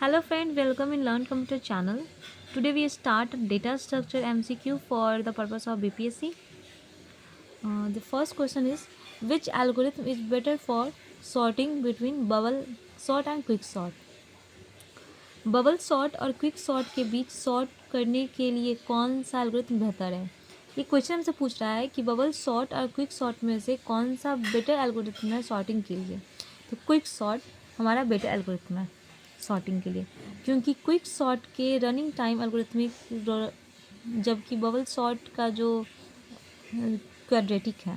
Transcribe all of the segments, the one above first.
Hello friend, welcome in Learn Computer channel. Today we start data structure MCQ for the purpose of BPSC. The first question is, which algorithm is better for sorting between bubble sort and quick sort? Bubble sort और quick sort के बीच sort करने के लिए कौन सा algorithm बेहतर है? ये क्वेश्चन हमसे पूछ रहा है कि बबल सॉर्ट और क्विक सॉर्ट में से कौन सा बेटर एल्गोरिथम है सॉर्टिंग के लिए। तो क्विक सॉर्ट हमारा बेटर एल्गोरिथम है सॉर्टिंग के लिए, क्योंकि क्विक सॉर्ट के रनिंग टाइम एल्गोरिथमिक, जबकि बबल सॉर्ट का जो क्वाड्रेटिक है।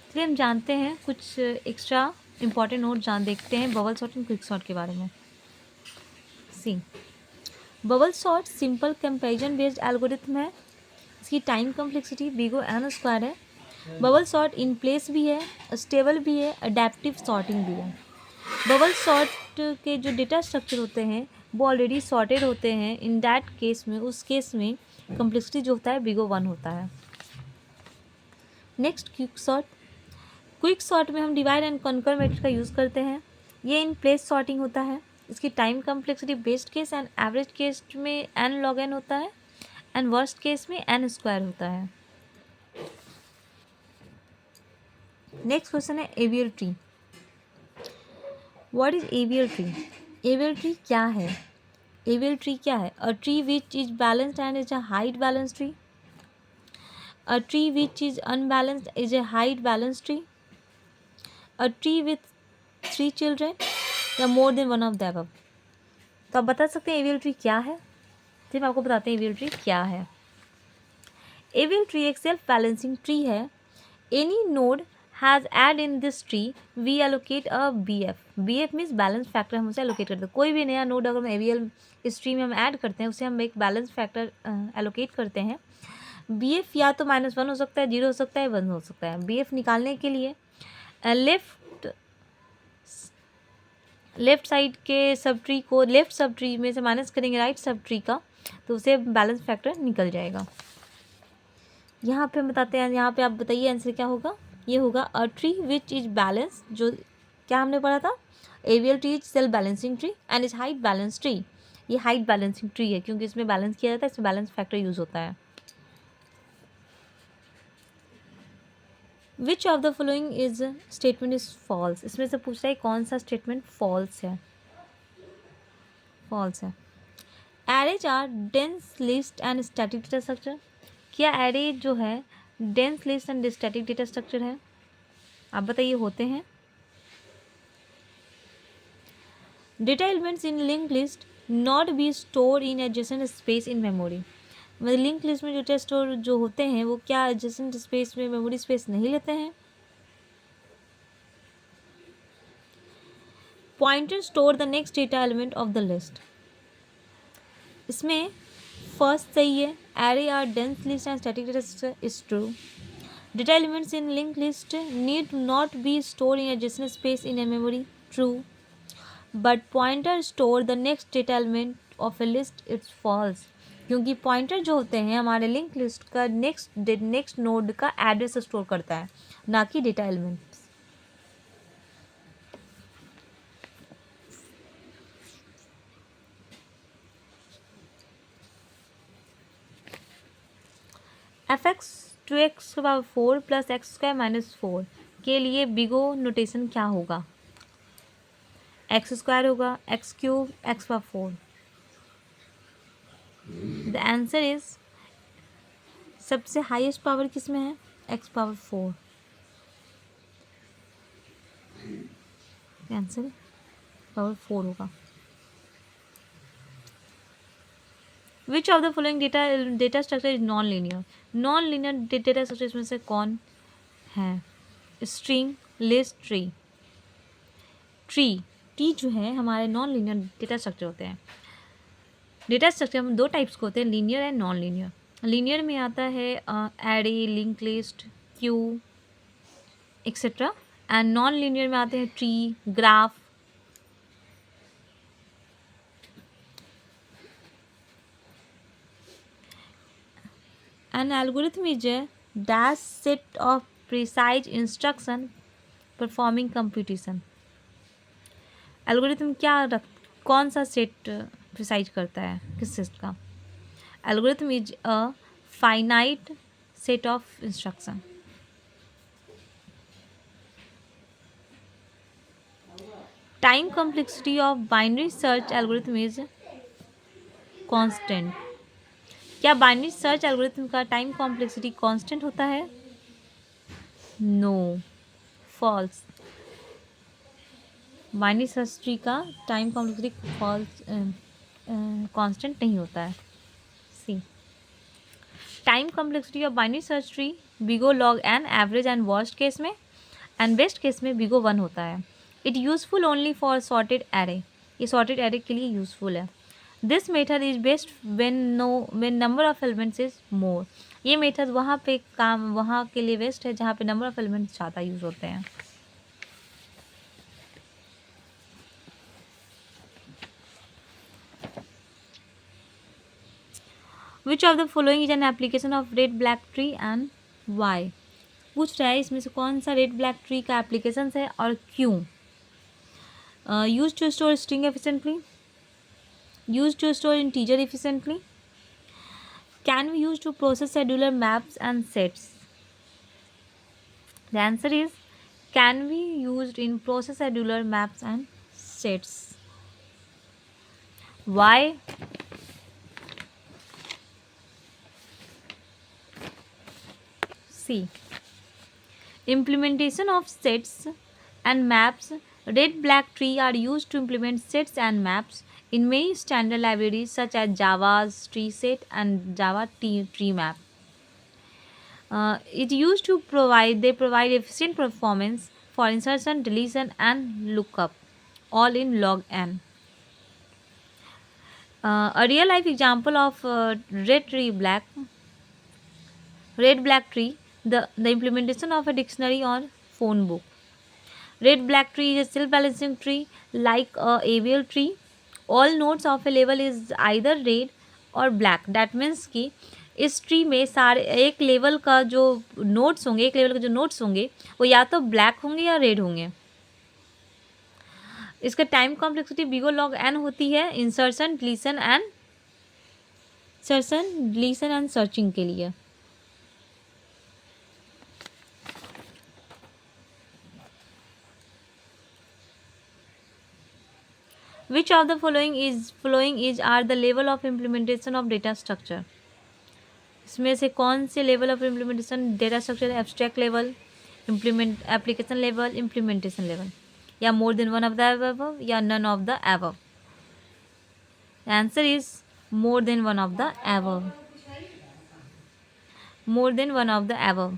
चलिए हम जानते हैं कुछ एक्स्ट्रा इंपॉर्टेंट नोट देखते हैं bubble sort and quick sort के बारे में। See, bubble sort simple comparison based algorithm है। इसकी time complexity big O n square है। बबल सॉर्ट इन प्लेस भी है, स्टेबल भी है, अडेप्टिव सॉर्टिंग भी है। बबल सॉर्ट के जो डेटा स्ट्रक्चर होते हैं वो ऑलरेडी सॉर्टेड होते हैं। इन दैट केस में, उस केस में कम्प्लेक्सिटी जो होता है बिगो 1 होता है। Next quick sort. Quick sort में हम डिवाइड एंड कॉन्कर मेथड का यूज़ करते हैं। ये इन प्लेस सॉर्टिंग होता है। इसकी time complexity best case and average case में एन लॉग एन होता है एंड वर्स्ट केस में एन स्क्वायर होता है। नेक्स्ट क्वेश्चन है AVL tree. What is AVL tree? AVL tree क्या है? एवियर ट्री क्या है? A tree which is balanced and is a height balance tree. A tree which is unbalanced is a height balance tree. A tree with 3 children या more than one of the above. तो आप बता सकते हैं एवियर tree क्या है? सिर्फ आपको बताते हैं एवियर ट्री क्या है। एवियर ट्री एक सेल्फ बैलेंसिंग ट्री है। Any node has add in this tree we allocate a B F. B F means balance factor, हम उसे एलोकेट करते हैं। कोई भी नया नोड अगर हम एवीएल इस ट्री में हम ऐड करते हैं, उसे हम एक बैलेंस फैक्टर एलोकेट करते हैं। बी एफ या तो -1 हो सकता है, 0 हो सकता है, 1 हो सकता है। बी एफ निकालने के लिए लेफ्ट साइड के सब ट्री को लेफ्ट सब ट्री में से माइनस करेंगे राइट सब ट्री का, तो उसे बैलेंस फैक्टर निकल जाएगा। यहाँ पे हम बताते हैं, यहाँ पे आप बताइए आंसर क्या होगा। ये होगा अ ट्री विच इज बैलेंस। जो क्या हमने पढ़ा था, AVL tree is self balancing tree and is height balance tree. ये हाइट बैलेंसिंग ट्री है क्योंकि इसमें बैलेंस किया जाता है, इसमें बैलेंस फैक्टर यूज होता है। Which of the following is statement is false. इसमें से पूछ रहा है कौन सा स्टेटमेंट फॉल्स है। फॉल्स है। Arrays are dense list and static data structure. क्या एरे जो है dense list and static data structure है? आप बताइए होते हैं। Data elements in link list not be store in adjacent space in memory. मतलब लिंक लिस्ट में डेटा स्टोर जो होते हैं वो क्या एडजेसेंट स्पेस में मेमोरी स्पेस नहीं लेते हैं। Pointer store the next data element of the list. इसमें फर्स्ट सही है। Array are dense list and static data structure is true. Data elements in link list need not be store in adjacent space in a memory, true. But pointer store the next data element of a list, it's false. क्योंकि pointer जो होते हैं हमारे link list का next node का address store करता है, ना कि डेटा elements. F x two x power 4 plus x square minus 4 के लिए बिगो नोटेशन क्या होगा? एक्स स्क्वायर होगा, x cube, x power 4। The answer is, सबसे हाईएस्ट पावर किस में है? X power 4। आंसर पावर 4 होगा। विच of the following data structure is non linear. Non linear data structure इसमें से कौन है? String, list, tree. ट्री जो है हमारे नॉन लीनियर डेटा स्ट्रक्चर होते हैं। डेटा स्ट्रक्चर हम 2 टाइप्स के होते हैं, linear and non linear. Linear में आता है array, link list, Q etcetera, and non linear में आते हैं tree, graph. An algorithm is a dash set of precise instruction performing computation. Algorithm कौन सा सेट प्रिसाइज करता है, किस सेट का? Algorithm is a finite set of instruction. Time complexity of binary search algorithm is constant. क्या binary search algorithm का time complexity constant होता है? No, false. Binary search tree का टाइम कॉम्प्लेक्सिटी फॉल्स कांस्टेंट नहीं होता है। C, time complexity of binary search tree big O log N average and worst case में and best case में big O 1 होता है। It useful only for sorted array. ये sorted array के लिए यूजफुल है। This method is best when number of elements is more. ये method वहाँ के लिए बेस्ट है जहाँ पे नंबर ऑफ एलिमेंट्स ज़्यादा यूज होते हैं। Which of the following is an application of red black tree and why? पूछ रहा है इसमें से कौन सा रेड ब्लैक ट्री का एप्लीकेशन है और क्यों? Use to store string efficiently, use to store integer efficiently, can be used to process scheduler maps and sets. The answer is can be used in process scheduler maps and sets. Why? C, implementation of sets and maps. Red black tree are used to implement sets and maps in many standard libraries such as Java's tree set and Java tree map. It used to provide efficient performance for insertion, deletion, and lookup, all in log n. A real life example of red black tree, the implementation of a dictionary or phone book. Red black tree is a self balancing tree like a AVL tree. All nodes of a level is either red or black. That means कि इस tree में सारे एक level का जो notes होंगे वो या तो ब्लैक होंगे या रेड होंगे। इसका टाइम कॉम्प्लेक्सिटी बिगो लॉग एन होती है इंसर्शन डिलीशन एंड सर्चिंग के लिए। Which of the following is are the level of implementation of data structure? इसमें से कौन से level of implementation data structure? Abstract level, application level, implementation level, या more than one of the above या none of the above? Answer is more than one of the above. More than one of the above.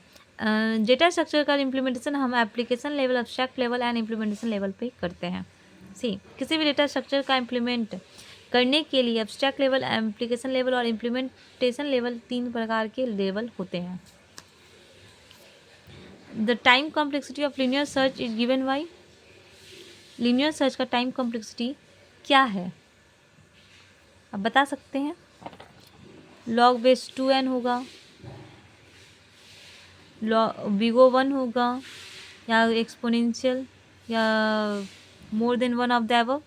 Data structure का implementation हम application level, abstract level and implementation level पे करते हैं। सी, किसी भी data structure का implement करने के लिए एब्स्ट्रैक्ट लेवल, एप्लीकेशन लेवल और इम्प्लीमेंटेशन लेवल 3 प्रकार के लेवल होते हैं। The time complexity of linear search is given by. Linear search का टाइम कॉम्प्लेक्सिटी क्या है आप बता सकते हैं? लॉग बेस 2n होगा, बिगो 1 होगा, या एक्सपोनेंशियल, या more than one of the above,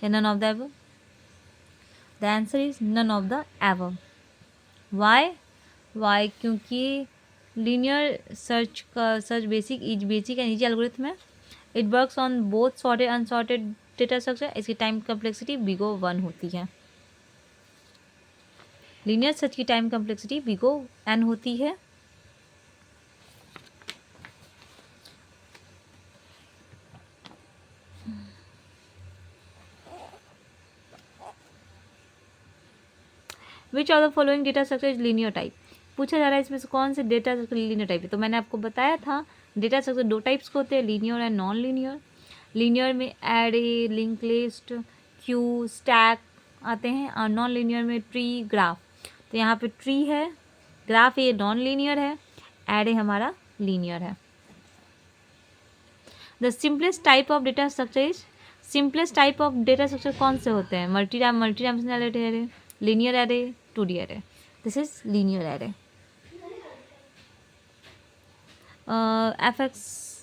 या none of the above? The answer is none of the above. Why? क्योंकि linear search basic and easy algorithm है। It works on both sorted unsorted data structure. इसकी time complexity big O 1 होती है। Linear search की time complexity big O n होती है। Which of the following data structure is linear type? पूछा जा रहा है इसमें से कौन से डेटा स्ट्रक्चर लीनियर टाइप है। तो मैंने आपको बताया था डेटा स्ट्रक्चर 2 टाइप्स के होते हैं, linear and non linear. Linear में array, link list, queue, stack आते हैं, और नॉन लीनियर में ट्री, ग्राफ। तो यहाँ पे ट्री है, ग्राफ ये नॉन लीनियर है, एरे हमारा लीनियर है। The simplest type of data structure is, simplest type of data structure कौन से होते हैं? Multi dimensional array, linear array, 2D array. This is linear array. fx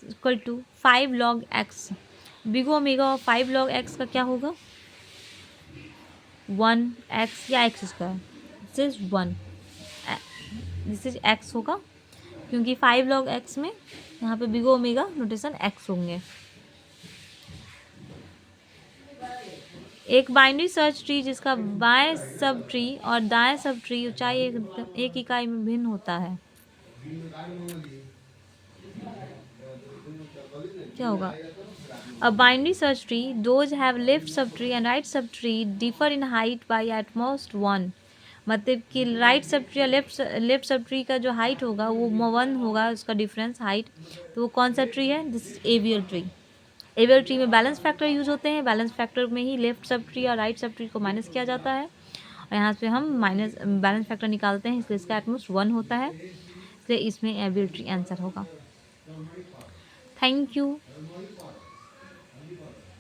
equal to 5 log x big omega of 5 log x का क्या होगा? 1x या x square? This is 1, this is x होगा, क्योंकि 5 log x में यहाँ पे big omega notation x होंगे। एक बाइनरी सर्च ट्री जिसका बाएं सब ट्री और दाएं सब ट्री ऊंचाई एक इकाई में भिन्न होता है, क्या होगा? A binary search tree, those have left subtree and right subtree differ in height by at most 1। मतलब कि राइट सबट्री या लेफ्ट सबट्री का जो हाइट होगा वो 1 होगा, उसका डिफरेंस हाइट। तो वो कौन सा ट्री है? This is AVL tree. AVL tree में बैलेंस फैक्टर यूज होते हैं, बैलेंस फैक्टर में ही लेफ्ट सबट्री और राइट सबट्री को माइनस किया जाता है, और यहाँ पे हम माइनस बैलेंस फैक्टर निकालते हैं, इसलिए इसका एटमोस्ट 1 होता है, इसलिए इसमें एवियर ट्री आंसर होगा। Thank you.